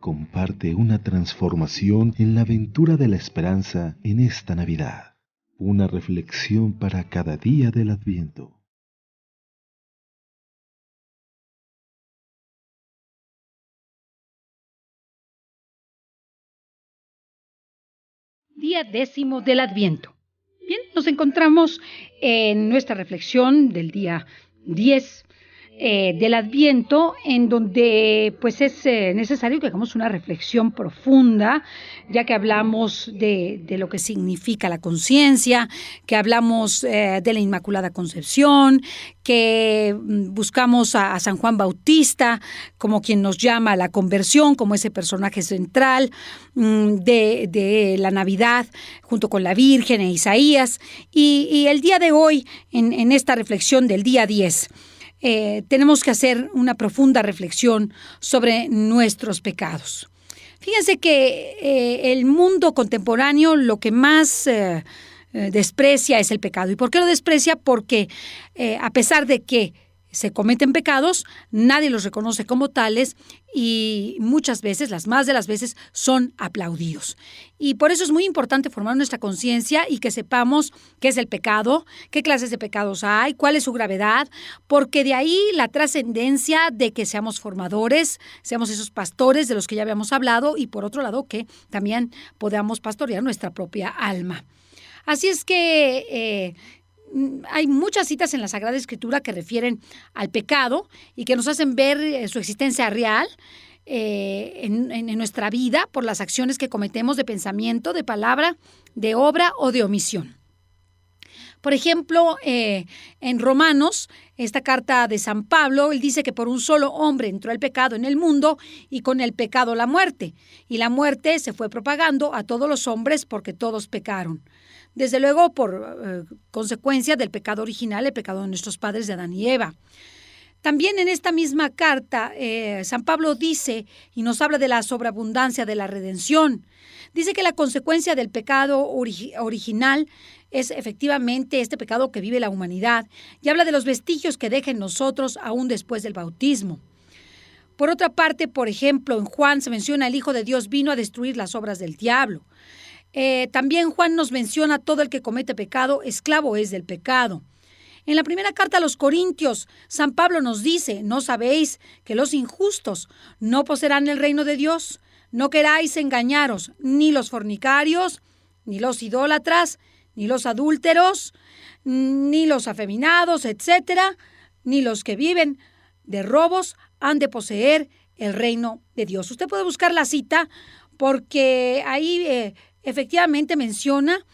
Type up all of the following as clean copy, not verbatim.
comparte una transformación en la aventura de la esperanza en esta Navidad. Una reflexión para cada día del Adviento. Día 10 del Adviento. Bien, nos encontramos en nuestra reflexión del día 10 del Adviento, en donde pues es necesario que hagamos una reflexión profunda, ya que hablamos de lo que significa la conciencia, que hablamos de la Inmaculada Concepción, que buscamos a San Juan Bautista como quien nos llama a la conversión, como ese personaje central de la Navidad, junto con la Virgen e Isaías. Y el día de hoy, en esta reflexión del día 10, tenemos que hacer una profunda reflexión sobre nuestros pecados. Fíjense que el mundo contemporáneo lo que más desprecia es el pecado. ¿Y por qué lo desprecia? Porque a pesar de que se cometen pecados, nadie los reconoce como tales y muchas veces, las más de las veces, son aplaudidos. Y por eso es muy importante formar nuestra conciencia y que sepamos qué es el pecado, qué clases de pecados hay, cuál es su gravedad, porque de ahí la trascendencia de que seamos formadores, seamos esos pastores de los que ya habíamos hablado y por otro lado que también podamos pastorear nuestra propia alma. Así es que hay muchas citas en la Sagrada Escritura que refieren al pecado y que nos hacen ver su existencia real en nuestra vida por las acciones que cometemos de pensamiento, de palabra, de obra o de omisión. Por ejemplo, en Romanos, esta carta de San Pablo, él dice que por un solo hombre entró el pecado en el mundo y con el pecado la muerte. Y la muerte se fue propagando a todos los hombres porque todos pecaron. Desde luego por consecuencia del pecado original, el pecado de nuestros padres de Adán y Eva. También en esta misma carta, San Pablo dice y nos habla de la sobreabundancia de la redención. Dice que la consecuencia del pecado original es efectivamente este pecado que vive la humanidad y habla de los vestigios que deja en nosotros aún después del bautismo. Por otra parte, por ejemplo, en Juan se menciona el Hijo de Dios vino a destruir las obras del diablo. También Juan nos menciona todo el que comete pecado, esclavo es del pecado. En la primera carta a los Corintios, San Pablo nos dice, ¿no sabéis que los injustos no poseerán el reino de Dios? No queráis engañaros, ni los fornicarios, ni los idólatras, ni los adúlteros, ni los afeminados, etcétera, ni los que viven de robos han de poseer el reino de Dios. Usted puede buscar la cita porque ahí efectivamente menciona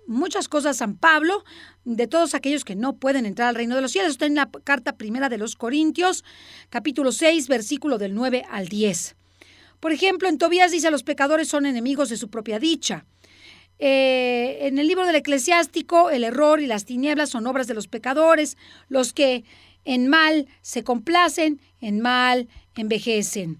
muchas cosas San Pablo de todos aquellos que no pueden entrar al reino de los cielos. Está en la carta primera de los Corintios, capítulo 6, versículo del 9 al 10. Por ejemplo, en Tobías dice, los pecadores son enemigos de su propia dicha. En el libro del Eclesiástico, el error y las tinieblas son obras de los pecadores, los que en mal se complacen, en mal envejecen.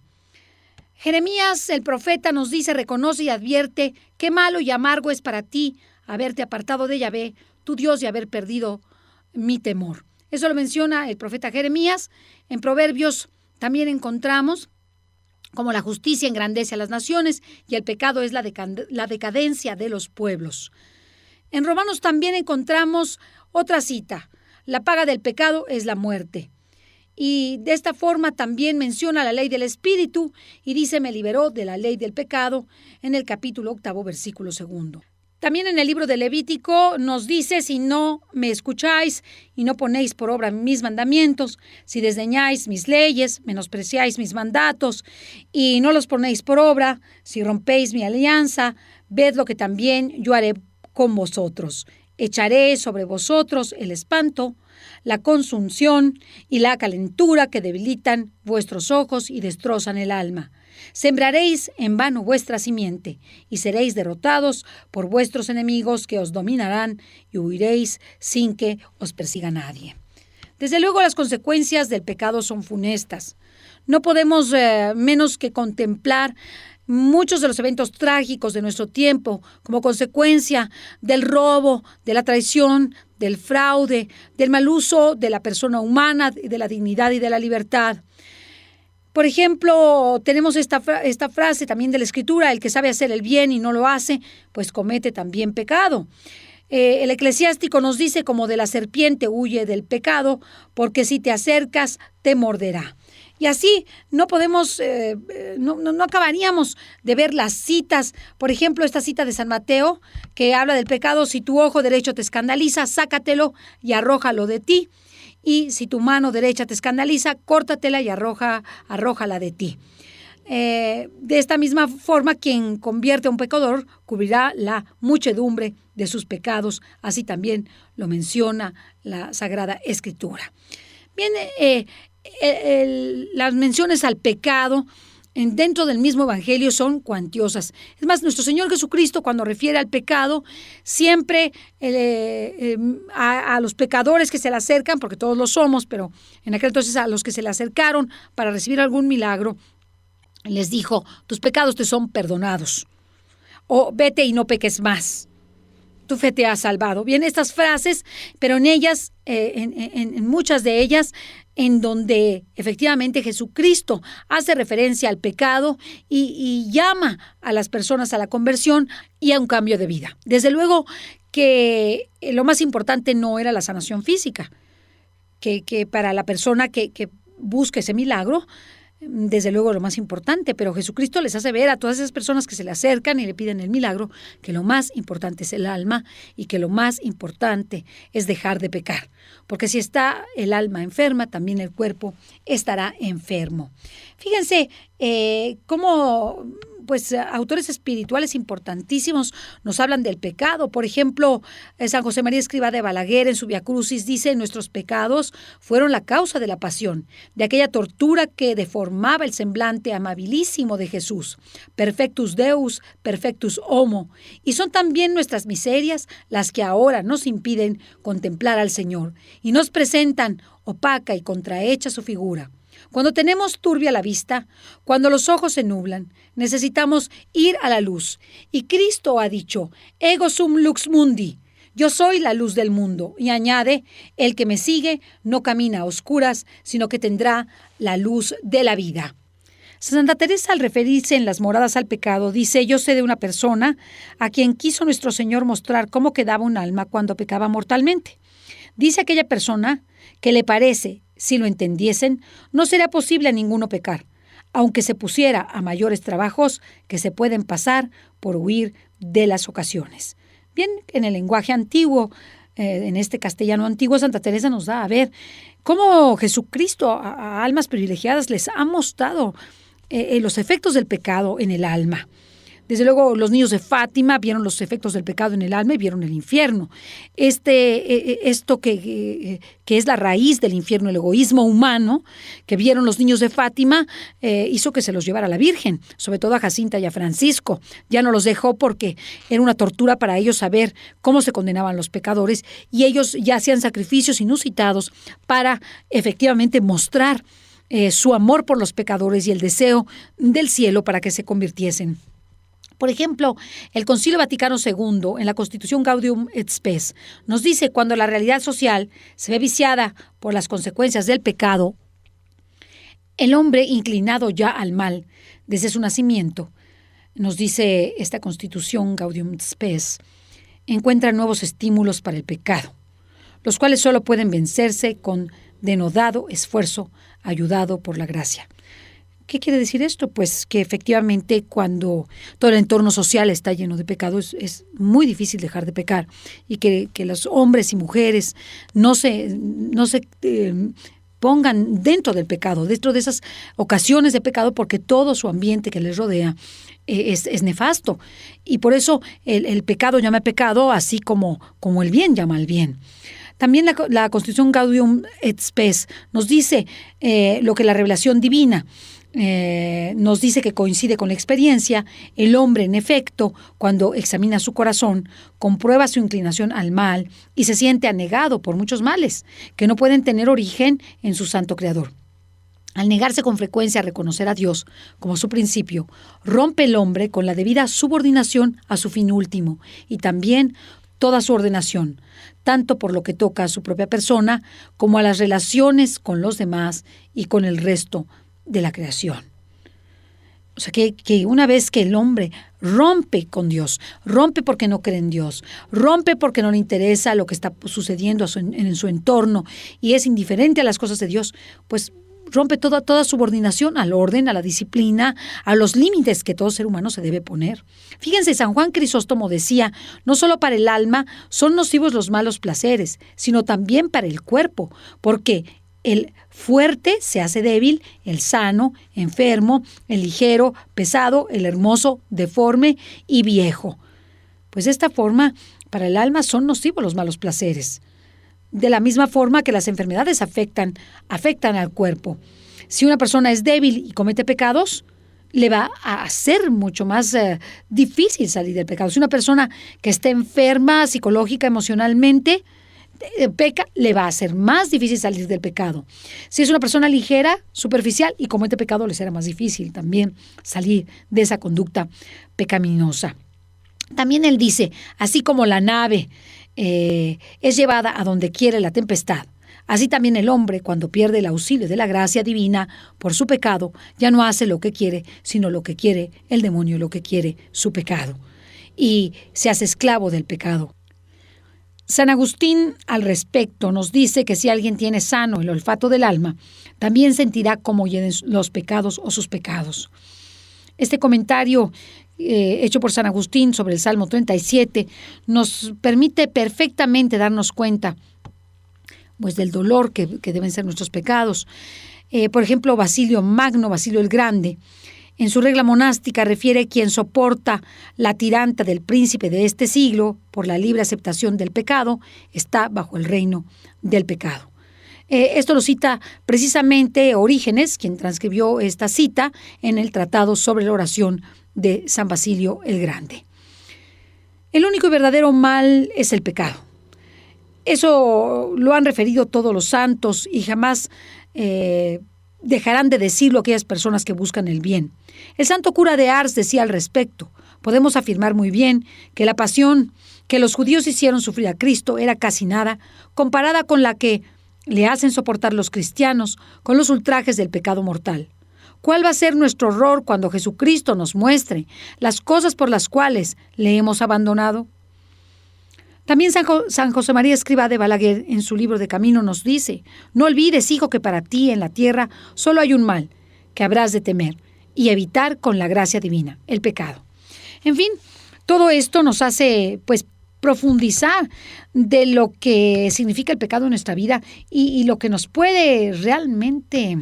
Jeremías, el profeta, nos dice, reconoce y advierte qué malo y amargo es para ti haberte apartado de Yahvé, tu Dios, y haber perdido mi temor. Eso lo menciona el profeta Jeremías. En Proverbios también encontramos como la justicia engrandece a las naciones y el pecado es la decadencia de los pueblos. En Romanos también encontramos otra cita, la paga del pecado es la muerte. Y de esta forma también menciona la ley del Espíritu y dice, me liberó de la ley del pecado en el capítulo 8, versículo 2. También en el libro de Levítico nos dice, si no me escucháis y no ponéis por obra mis mandamientos, si desdeñáis mis leyes, menospreciáis mis mandatos y no los ponéis por obra, si rompéis mi alianza, ved lo que también yo haré con vosotros. Echaré sobre vosotros el espanto, la consunción y la calentura que debilitan vuestros ojos y destrozan el alma. Sembraréis en vano vuestra simiente y seréis derrotados por vuestros enemigos que os dominarán y huiréis sin que os persiga nadie. Desde luego las consecuencias del pecado son funestas. No podemos menos que contemplar muchos de los eventos trágicos de nuestro tiempo como consecuencia del robo, de la traición, del fraude, del mal uso de la persona humana, de la dignidad y de la libertad. Por ejemplo, tenemos esta frase también de la Escritura: el que sabe hacer el bien y no lo hace, pues comete también pecado. El Eclesiástico nos dice: como de la serpiente huye del pecado, porque si te acercas te morderá. Y así no podemos, no acabaríamos de ver las citas. Por ejemplo, esta cita de San Mateo que habla del pecado: si tu ojo derecho te escandaliza, sácatelo y arrójalo de ti. Y si tu mano derecha te escandaliza, córtatela y arrójala de ti. De esta misma forma, quien convierte a un pecador cubrirá la muchedumbre de sus pecados. Así también lo menciona la Sagrada Escritura. Bien, las menciones al pecado dentro del mismo Evangelio son cuantiosas. Es más, nuestro Señor Jesucristo, cuando refiere al pecado, siempre a los pecadores que se le acercan, porque todos lo somos, pero en aquel entonces a los que se le acercaron para recibir algún milagro, les dijo: tus pecados te son perdonados, o vete y no peques más, tu fe te ha salvado. Bien, estas frases, pero en ellas, en muchas de ellas, en donde efectivamente Jesucristo hace referencia al pecado y llama a las personas a la conversión y a un cambio de vida. Desde luego que lo más importante no era la sanación física, que para la persona que busque ese milagro, desde luego lo más importante, pero Jesucristo les hace ver a todas esas personas que se le acercan y le piden el milagro que lo más importante es el alma y que lo más importante es dejar de pecar, porque si está el alma enferma, también el cuerpo estará enfermo. Fíjense cómo autores espirituales importantísimos nos hablan del pecado. Por ejemplo, San José María Escrivá de Balaguer en su Via Crucis dice: nuestros pecados fueron la causa de la pasión, de aquella tortura que deformaba el semblante amabilísimo de Jesús. Perfectus Deus, perfectus homo. Y son también nuestras miserias las que ahora nos impiden contemplar al Señor y nos presentan opaca y contrahecha su figura. Cuando tenemos turbia la vista, cuando los ojos se nublan, necesitamos ir a la luz. Y Cristo ha dicho: ego sum lux mundi, yo soy la luz del mundo. Y añade: el que me sigue no camina a oscuras, sino que tendrá la luz de la vida. Santa Teresa, al referirse en las moradas al pecado, dice: yo sé de una persona a quien quiso nuestro Señor mostrar cómo quedaba un alma cuando pecaba mortalmente. Dice aquella persona que le parece, si lo entendiesen, no será posible a ninguno pecar, aunque se pusiera a mayores trabajos que se pueden pasar por huir de las ocasiones. Bien, en el lenguaje antiguo, en este castellano antiguo, Santa Teresa nos da a ver cómo Jesucristo a almas privilegiadas les ha mostrado los efectos del pecado en el alma. Desde luego, los niños de Fátima vieron los efectos del pecado en el alma y vieron el infierno. Esto que es la raíz del infierno, el egoísmo humano, que vieron los niños de Fátima, hizo que se los llevara la Virgen, sobre todo a Jacinta y a Francisco. Ya no los dejó porque era una tortura para ellos saber cómo se condenaban los pecadores, y ellos ya hacían sacrificios inusitados para efectivamente mostrar su amor por los pecadores y el deseo del cielo para que se convirtiesen. Por ejemplo, el Concilio Vaticano II, en la Constitución Gaudium et Spes, nos dice: cuando la realidad social se ve viciada por las consecuencias del pecado, el hombre inclinado ya al mal desde su nacimiento, nos dice esta Constitución Gaudium et Spes, encuentra nuevos estímulos para el pecado, los cuales solo pueden vencerse con denodado esfuerzo ayudado por la gracia. ¿Qué quiere decir esto? Pues que efectivamente cuando todo el entorno social está lleno de pecado es muy difícil dejar de pecar, y que los hombres y mujeres no se pongan dentro del pecado, dentro de esas ocasiones de pecado, porque todo su ambiente que les rodea es nefasto. Y por eso el pecado llama pecado, así como el bien llama al bien. También la Constitución Gaudium et Spes nos dice lo que la revelación divina nos dice que coincide con la experiencia. El hombre, en efecto, cuando examina su corazón, comprueba su inclinación al mal y se siente anegado por muchos males que no pueden tener origen en su santo Creador. Al negarse con frecuencia a reconocer a Dios como su principio, rompe el hombre con la debida subordinación a su fin último y también toda su ordenación, tanto por lo que toca a su propia persona como a las relaciones con los demás y con el resto de la creación. O sea, que una vez que el hombre rompe con Dios, rompe porque no cree en Dios, rompe porque no le interesa lo que está sucediendo en su entorno y es indiferente a las cosas de Dios, pues rompe toda subordinación al orden, a la disciplina, a los límites que todo ser humano se debe poner. Fíjense, San Juan Crisóstomo decía, no solo para el alma son nocivos los malos placeres, sino también para el cuerpo, porque el fuerte se hace débil, el sano, enfermo, el ligero, pesado, el hermoso, deforme y viejo. Pues de esta forma, para el alma son nocivos los malos placeres. De la misma forma que las enfermedades afectan al cuerpo. Si una persona es débil y comete pecados, le va a ser mucho más difícil salir del pecado. Si una persona que está enferma psicológica, emocionalmente, peca, le va a ser más difícil salir del pecado. Si es una persona ligera, superficial y comete pecado, le será más difícil también salir de esa conducta pecaminosa. También él dice, así como la nave es llevada a donde quiere la tempestad, así también el hombre, cuando pierde el auxilio de la gracia divina por su pecado, ya no hace lo que quiere, sino lo que quiere el demonio, lo que quiere su pecado. Y se hace esclavo del pecado. San Agustín al respecto nos dice que si alguien tiene sano el olfato del alma, también sentirá cómo hieden los pecados o sus pecados. Este comentario hecho por San Agustín sobre el Salmo 37 nos permite perfectamente darnos cuenta pues, del dolor que deben ser nuestros pecados. Por ejemplo, Basilio Magno, Basilio el Grande, en su regla monástica refiere quien soporta la tiranta del príncipe de este siglo por la libre aceptación del pecado, está bajo el reino del pecado. Esto lo cita precisamente Orígenes, quien transcribió esta cita en el Tratado sobre la Oración de San Basilio el Grande. El único y verdadero mal es el pecado. Eso lo han referido todos los santos y jamás dejarán de decirlo aquellas personas que buscan el bien. El santo cura de Ars decía al respecto, podemos afirmar muy bien que la pasión que los judíos hicieron sufrir a Cristo era casi nada comparada con la que le hacen soportar los cristianos con los ultrajes del pecado mortal. ¿Cuál va a ser nuestro horror cuando Jesucristo nos muestre las cosas por las cuales le hemos abandonado? También San José María Escrivá de Balaguer, en su libro de Camino, nos dice, no olvides, hijo, que para ti en la tierra solo hay un mal, que habrás de temer y evitar con la gracia divina, el pecado. En fin, todo esto nos hace, pues, profundizar de lo que significa el pecado en nuestra vida y lo que nos puede realmente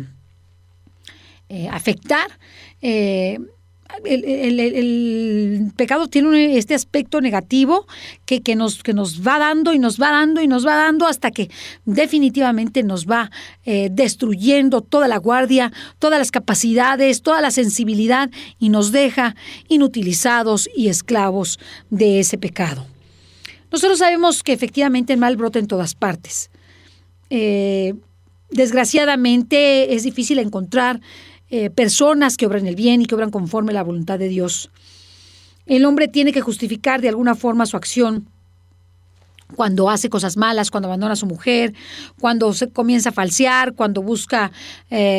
afectar. El pecado tiene este aspecto negativo que nos va dando y nos va dando y nos va dando hasta que definitivamente nos va destruyendo toda la guardia, todas las capacidades, toda la sensibilidad y nos deja inutilizados y esclavos de ese pecado. Nosotros sabemos que efectivamente el mal brota en todas partes. Desgraciadamente es difícil encontrar personas que obran el bien y que obran conforme a la voluntad de Dios. El hombre tiene que justificar de alguna forma su acción cuando hace cosas malas, cuando abandona a su mujer, cuando se comienza a falsear, cuando busca,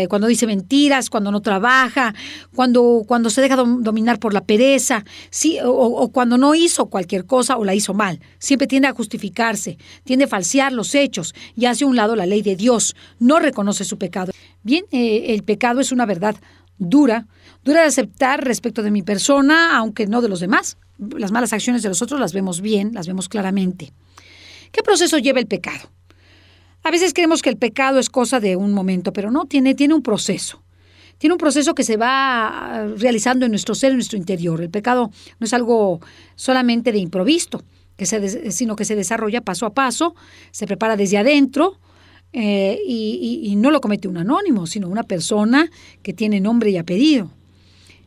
cuando dice mentiras, cuando no trabaja, cuando se deja dominar por la pereza, sí, o cuando no hizo cualquier cosa o la hizo mal. Siempre tiende a justificarse, tiende a falsear los hechos y hace a un lado la ley de Dios, no reconoce su pecado. Bien, el pecado es una verdad dura de aceptar respecto de mi persona, aunque no de los demás. Las malas acciones de los otros las vemos bien, las vemos claramente. ¿Qué proceso lleva el pecado? A veces creemos que el pecado es cosa de un momento, pero no, tiene un proceso. Tiene un proceso que se va realizando en nuestro ser, en nuestro interior. El pecado no es algo solamente de improviso, sino que se desarrolla paso a paso, se prepara desde adentro y no lo comete un anónimo, sino una persona que tiene nombre y apellido.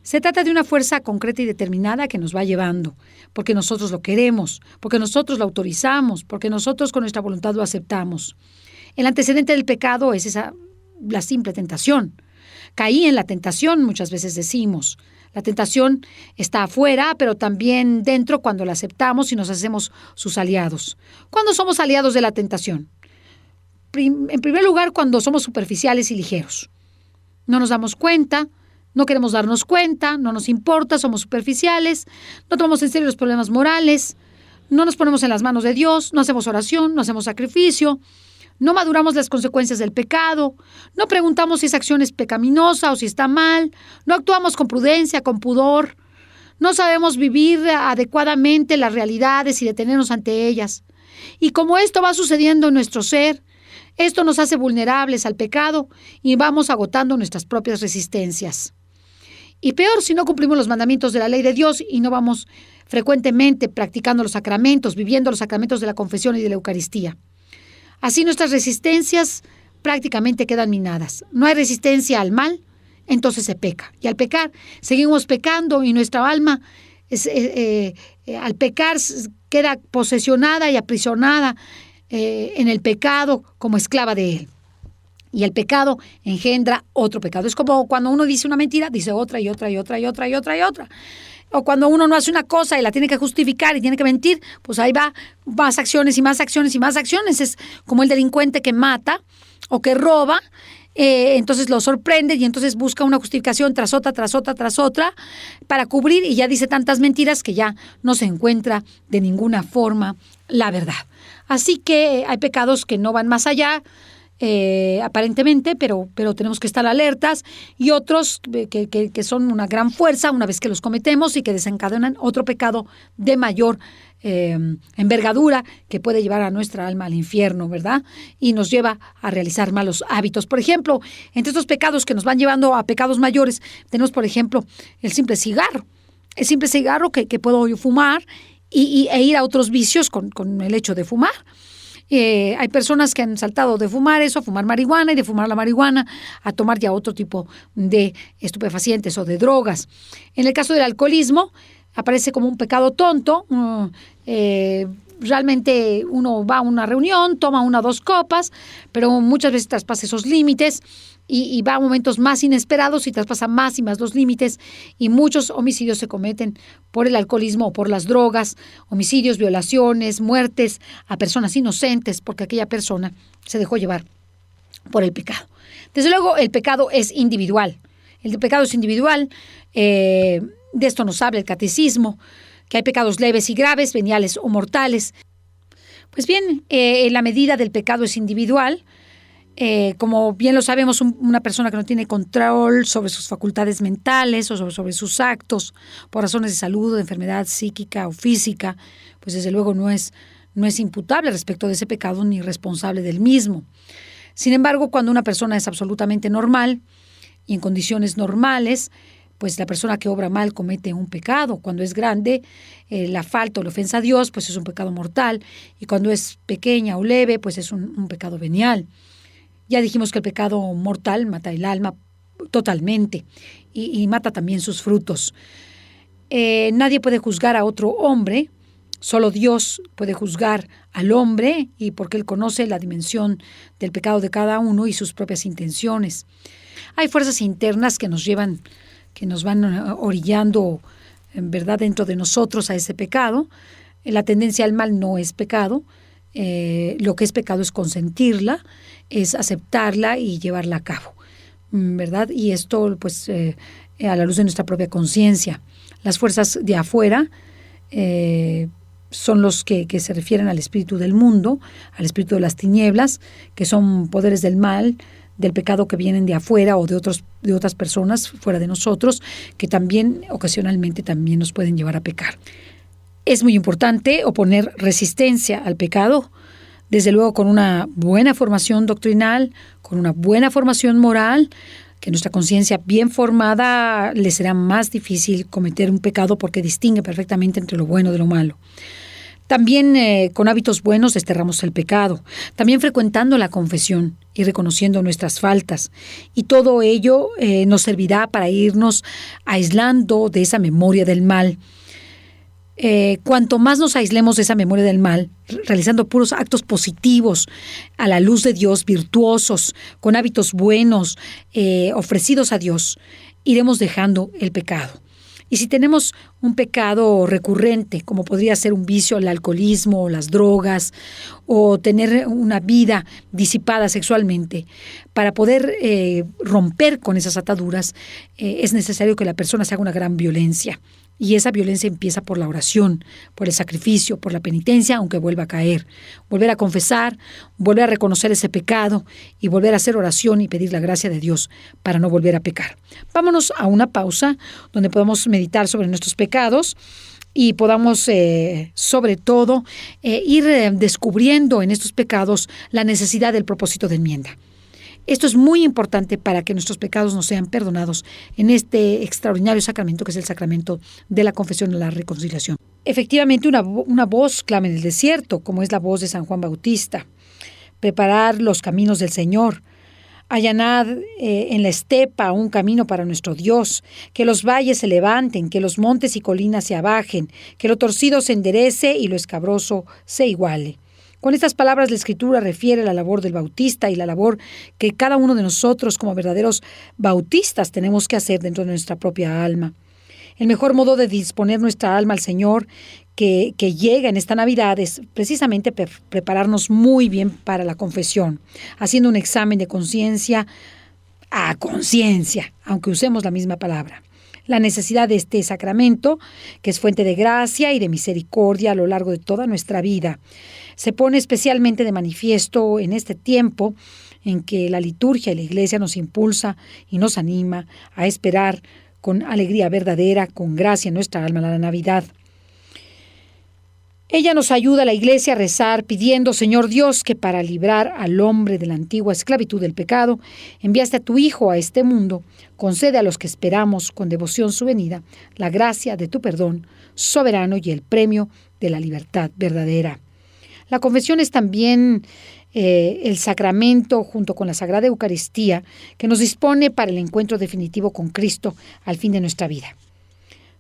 Se trata de una fuerza concreta y determinada que nos va llevando, porque nosotros lo queremos, porque nosotros lo autorizamos, porque nosotros con nuestra voluntad lo aceptamos. El antecedente del pecado es la simple tentación. Caí en la tentación, muchas veces decimos. La tentación está afuera, pero también dentro cuando la aceptamos y nos hacemos sus aliados. ¿Cuándo somos aliados de la tentación? En primer lugar, cuando somos superficiales y ligeros. no nos damos cuenta, no queremos darnos cuenta, no nos importa, somos superficiales, no tomamos en serio los problemas morales, no nos ponemos en las manos de Dios, no hacemos oración, no hacemos sacrificio, no maduramos las consecuencias del pecado, no preguntamos si esa acción es pecaminosa o si está mal, no actuamos con prudencia, con pudor, no sabemos vivir adecuadamente las realidades y detenernos ante ellas. Y como esto va sucediendo en nuestro ser, esto nos hace vulnerables al pecado y vamos agotando nuestras propias resistencias. Y peor si no cumplimos los mandamientos de la ley de Dios y no vamos frecuentemente practicando los sacramentos, viviendo los sacramentos de la confesión y de la Eucaristía. Así nuestras resistencias prácticamente quedan minadas. No hay resistencia al mal, entonces se peca. Y al pecar, seguimos pecando y nuestra alma, al pecar, queda posesionada y aprisionada en el pecado como esclava de él. Y el pecado engendra otro pecado. Es como cuando uno dice una mentira, dice otra y otra y otra y otra y otra y otra. O cuando uno no hace una cosa y la tiene que justificar y tiene que mentir, pues ahí va más acciones y más acciones y más acciones. Es como el delincuente que mata o que roba, entonces lo sorprende y entonces busca una justificación tras otra, tras otra, tras otra para cubrir y ya dice tantas mentiras que ya no se encuentra de ninguna forma la verdad. Así que hay pecados que no van más allá, aparentemente, pero tenemos que estar alertas, y otros que son una gran fuerza una vez que los cometemos y que desencadenan otro pecado de mayor envergadura que puede llevar a nuestra alma al infierno, ¿verdad? Y nos lleva a realizar malos hábitos. Por ejemplo, entre estos pecados que nos van llevando a pecados mayores, tenemos, por ejemplo, el simple cigarro. El simple cigarro que puedo yo fumar e ir a otros vicios con el hecho de fumar. Hay personas que han saltado de fumar eso, a fumar marihuana, y de fumar la marihuana a tomar ya otro tipo de estupefacientes o de drogas. En el caso del alcoholismo, aparece como un pecado tonto. Realmente uno va a una reunión, toma 1 o 2 copas, pero muchas veces traspasa esos límites y va a momentos más inesperados y traspasa más y más los límites, y muchos homicidios se cometen por el alcoholismo o por las drogas, homicidios, violaciones, muertes a personas inocentes porque aquella persona se dejó llevar por el pecado. Desde luego, el pecado es individual. El pecado es individual. De esto nos habla el catecismo, que hay pecados leves y graves, veniales o mortales. Pues bien, la medida del pecado es individual. Como bien lo sabemos, una persona que no tiene control sobre sus facultades mentales o sobre sus actos por razones de salud, de enfermedad psíquica o física, pues desde luego no es imputable respecto de ese pecado ni responsable del mismo. Sin embargo, cuando una persona es absolutamente normal y en condiciones normales, pues la persona que obra mal comete un pecado. Cuando es grande, la falta o la ofensa a Dios, pues es un pecado mortal, y cuando es pequeña o leve, pues es un pecado venial. Ya dijimos que el pecado mortal mata el alma totalmente y mata también sus frutos. Nadie puede juzgar a otro hombre, solo Dios puede juzgar al hombre, y porque Él conoce la dimensión del pecado de cada uno y sus propias intenciones. Hay fuerzas internas que nos van orillando, en verdad, dentro de nosotros a ese pecado. La tendencia al mal no es pecado. Lo que es pecado es consentirla, es aceptarla y llevarla a cabo, ¿verdad? Y esto, pues, a la luz de nuestra propia conciencia. Las fuerzas de afuera son los que se refieren al espíritu del mundo, al espíritu de las tinieblas, que son poderes del mal, del pecado, que vienen de afuera o de otras personas fuera de nosotros, que también ocasionalmente también nos pueden llevar a pecar. Es muy importante oponer resistencia al pecado, desde luego con una buena formación doctrinal, con una buena formación moral, que nuestra conciencia bien formada le será más difícil cometer un pecado porque distingue perfectamente entre lo bueno de lo malo. También con hábitos buenos desterramos el pecado, también frecuentando la confesión y reconociendo nuestras faltas. Y todo ello nos servirá para irnos aislando de esa memoria del mal. Cuanto más nos aislemos de esa memoria del mal, realizando puros actos positivos a la luz de Dios, virtuosos, con hábitos buenos, ofrecidos a Dios, iremos dejando el pecado. Y si tenemos un pecado recurrente, como podría ser un vicio, el alcoholismo, o las drogas, o tener una vida disipada sexualmente, para poder romper con esas ataduras, es necesario que la persona se haga una gran violencia. Y esa violencia empieza por la oración, por el sacrificio, por la penitencia, aunque vuelva a caer. Volver a confesar, volver a reconocer ese pecado y volver a hacer oración y pedir la gracia de Dios para no volver a pecar. Vámonos a una pausa donde podamos meditar sobre nuestros pecados y podamos, sobre todo, ir descubriendo en estos pecados la necesidad del propósito de enmienda. Esto es muy importante para que nuestros pecados nos sean perdonados en este extraordinario sacramento que es el sacramento de la confesión y la reconciliación. Efectivamente, una voz clama en el desierto, como es la voz de San Juan Bautista. Preparar los caminos del Señor. Allanad en la estepa un camino para nuestro Dios. Que los valles se levanten, que los montes y colinas se abajen, que lo torcido se enderece y lo escabroso se iguale. Con estas palabras la Escritura refiere la labor del bautista y la labor que cada uno de nosotros como verdaderos bautistas tenemos que hacer dentro de nuestra propia alma. El mejor modo de disponer nuestra alma al Señor que llega en esta Navidad es precisamente prepararnos muy bien para la confesión, haciendo un examen de conciencia a conciencia, aunque usemos la misma palabra. La necesidad de este sacramento, que es fuente de gracia y de misericordia a lo largo de toda nuestra vida, se pone especialmente de manifiesto en este tiempo en que la liturgia y la Iglesia nos impulsa y nos anima a esperar con alegría verdadera, con gracia en nuestra alma la Navidad. Ella nos ayuda a la Iglesia a rezar pidiendo, Señor Dios, que para librar al hombre de la antigua esclavitud del pecado, enviaste a tu Hijo a este mundo, concede a los que esperamos con devoción su venida, la gracia de tu perdón soberano y el premio de la libertad verdadera. La confesión es también el sacramento, junto con la Sagrada Eucaristía, que nos dispone para el encuentro definitivo con Cristo al fin de nuestra vida.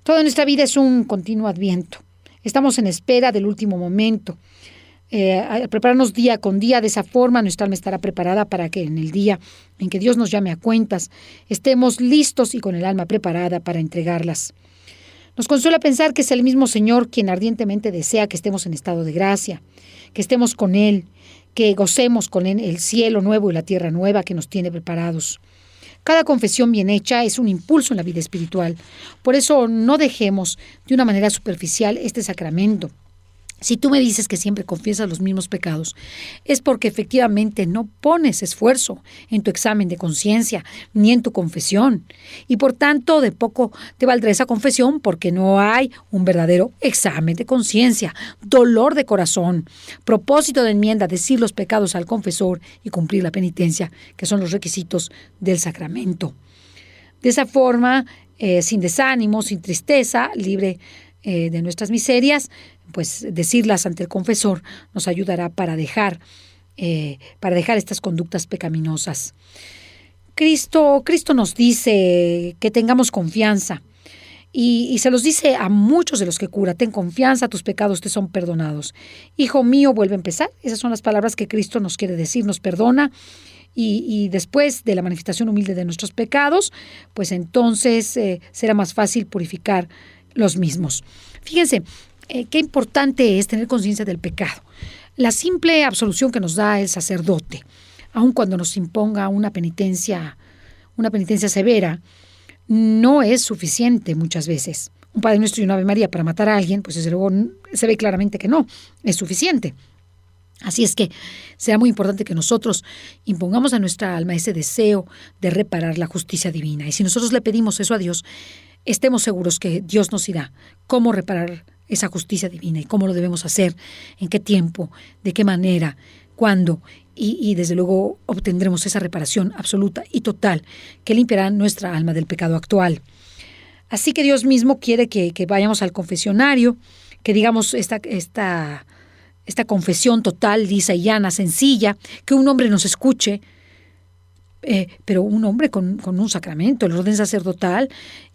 Toda nuestra vida es un continuo adviento. Estamos en espera del último momento. Al prepararnos día con día de esa forma, nuestra alma estará preparada para que en el día en que Dios nos llame a cuentas, estemos listos y con el alma preparada para entregarlas. Nos consuela pensar que es el mismo Señor quien ardientemente desea que estemos en estado de gracia, que estemos con Él, que gocemos con Él el cielo nuevo y la tierra nueva que nos tiene preparados. Cada confesión bien hecha es un impulso en la vida espiritual. Por eso no dejemos de una manera superficial este sacramento. Si tú me dices que siempre confiesas los mismos pecados, es porque efectivamente no pones esfuerzo en tu examen de conciencia ni en tu confesión. Y por tanto, de poco te valdrá esa confesión porque no hay un verdadero examen de conciencia, dolor de corazón, propósito de enmienda, decir los pecados al confesor y cumplir la penitencia, que son los requisitos del sacramento. De esa forma, sin desánimo, sin tristeza, libre de nuestras miserias, pues decirlas ante el confesor nos ayudará para dejar estas conductas pecaminosas. Cristo nos dice que tengamos confianza y se los dice a muchos de los que cura: ten confianza, tus pecados te son perdonados. Hijo mío, vuelve a empezar. Esas son las palabras que Cristo nos quiere decir, nos perdona. Y después de la manifestación humilde de nuestros pecados, pues entonces será más fácil purificar los mismos. Fíjense, qué importante es tener conciencia del pecado. La simple absolución que nos da el sacerdote, aun cuando nos imponga una penitencia severa, no es suficiente muchas veces. Un Padre Nuestro y una Ave María para matar a alguien, pues desde luego se ve claramente que no es suficiente. Así es que será muy importante que nosotros impongamos a nuestra alma ese deseo de reparar la justicia divina. Y si nosotros le pedimos eso a Dios, estemos seguros que Dios nos dirá cómo reparar esa justicia divina y cómo lo debemos hacer, en qué tiempo, de qué manera, cuándo, y desde luego obtendremos esa reparación absoluta y total que limpiará nuestra alma del pecado actual. Así que Dios mismo quiere que vayamos al confesionario, que digamos esta confesión total, lisa y llana, sencilla, que un hombre nos escuche, pero un hombre con un sacramento, el orden sacerdotal,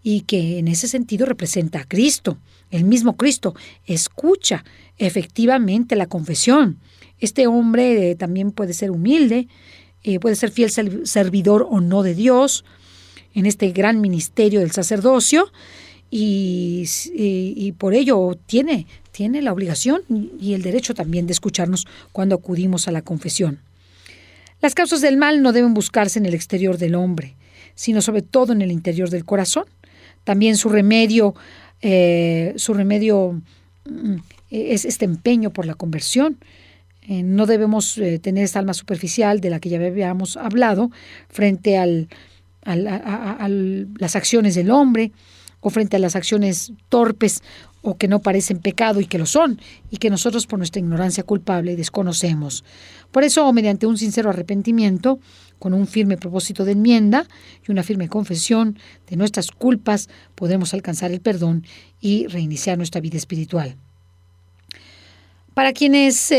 y que en ese sentido representa a Cristo. El mismo Cristo escucha efectivamente la confesión. Este hombre también puede ser humilde, puede ser fiel servidor o no de Dios en este gran ministerio del sacerdocio, y por ello tiene la obligación y el derecho también de escucharnos cuando acudimos a la confesión. Las causas del mal no deben buscarse en el exterior del hombre, sino sobre todo en el interior del corazón. También su remedio es este empeño por la conversión. No debemos tener esta alma superficial de la que ya habíamos hablado frente a las acciones del hombre o frente a las acciones torpes o que no parecen pecado y que lo son, y que nosotros por nuestra ignorancia culpable desconocemos. Por eso, mediante un sincero arrepentimiento, con un firme propósito de enmienda y una firme confesión de nuestras culpas, podemos alcanzar el perdón y reiniciar nuestra vida espiritual. Para quienes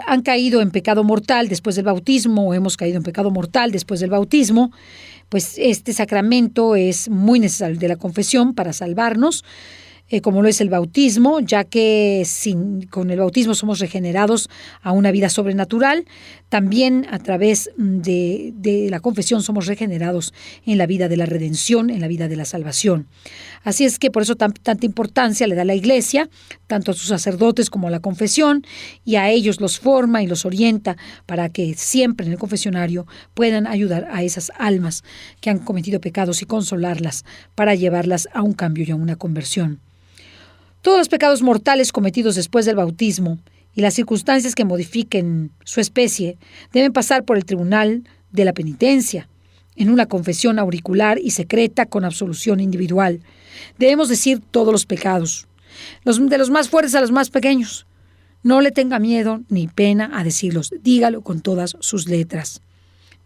han caído en pecado mortal después del bautismo o hemos caído en pecado mortal después del bautismo, pues este sacramento es muy necesario de la confesión para salvarnos, como lo es el bautismo, ya que con el bautismo somos regenerados a una vida sobrenatural. También a través de la confesión somos regenerados en la vida de la redención, en la vida de la salvación. Así es que por eso tanta importancia le da la Iglesia, tanto a sus sacerdotes como a la confesión, y a ellos los forma y los orienta para que siempre en el confesionario puedan ayudar a esas almas que han cometido pecados y consolarlas para llevarlas a un cambio y a una conversión. Todos los pecados mortales cometidos después del bautismo y las circunstancias que modifiquen su especie deben pasar por el tribunal de la penitencia, en una confesión auricular y secreta con absolución individual. Debemos decir todos los pecados, de los más fuertes a los más pequeños. No le tenga miedo ni pena a decirlos, dígalo con todas sus letras.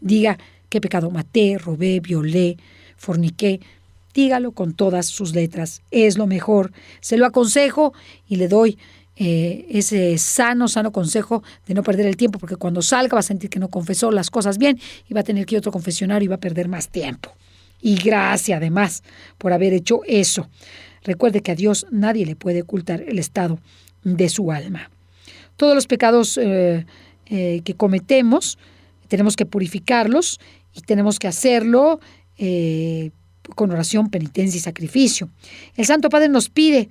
Diga qué pecado maté, robé, violé, forniqué. Dígalo con todas sus letras. Es lo mejor. Se lo aconsejo y le doy ese sano consejo de no perder el tiempo, porque cuando salga va a sentir que no confesó las cosas bien y va a tener que ir a otro confesionario y va a perder más tiempo. Y gracias, además, por haber hecho eso. Recuerde que a Dios nadie le puede ocultar el estado de su alma. Todos los pecados que cometemos tenemos que purificarlos y tenemos que hacerlo con oración, penitencia y sacrificio. El Santo Padre nos pide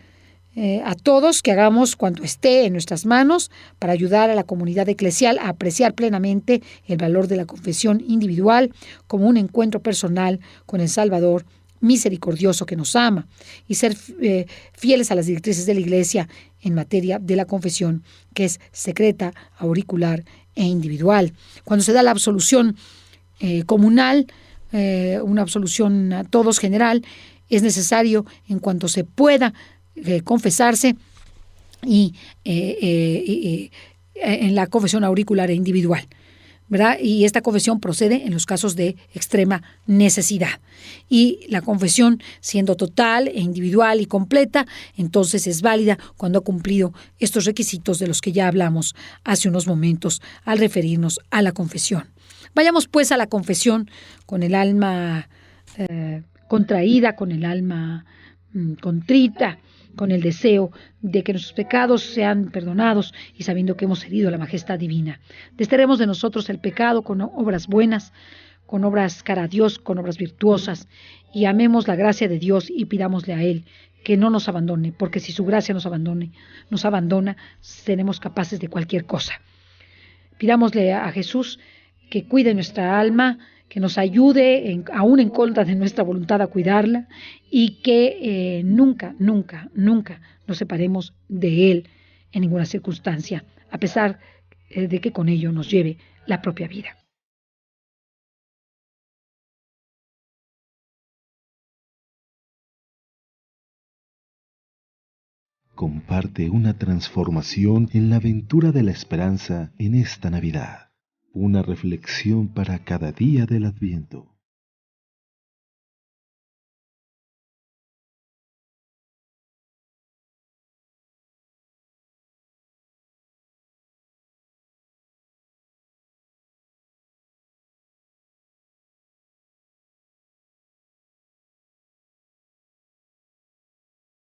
a todos que hagamos cuanto esté en nuestras manos para ayudar a la comunidad eclesial a apreciar plenamente el valor de la confesión individual como un encuentro personal con el Salvador misericordioso que nos ama, y ser fieles a las directrices de la Iglesia en materia de la confesión, que es secreta, auricular e individual. Cuando se da la absolución comunal, una absolución a todos general, es necesario en cuanto se pueda confesarse y en la confesión auricular e individual, ¿verdad? Y esta confesión procede en los casos de extrema necesidad. Y la confesión, siendo total e individual y completa, entonces es válida cuando ha cumplido estos requisitos de los que ya hablamos hace unos momentos al referirnos a la confesión. Vayamos pues a la confesión con el alma contraída, con el alma contrita, con el deseo de que nuestros pecados sean perdonados y sabiendo que hemos herido a la majestad divina. Desterremos de nosotros el pecado con obras buenas, con obras cara a Dios, con obras virtuosas, y amemos la gracia de Dios y pidámosle a Él que no nos abandone, porque si su gracia nos abandona, seremos capaces de cualquier cosa. Pidámosle a Jesús que cuide nuestra alma, que nos ayude, aún en contra de nuestra voluntad, a cuidarla, y que nunca nos separemos de Él en ninguna circunstancia, a pesar de que con ello nos lleve la propia vida. Comparte una transformación en la aventura de la esperanza en esta Navidad. Una reflexión para cada día del Adviento.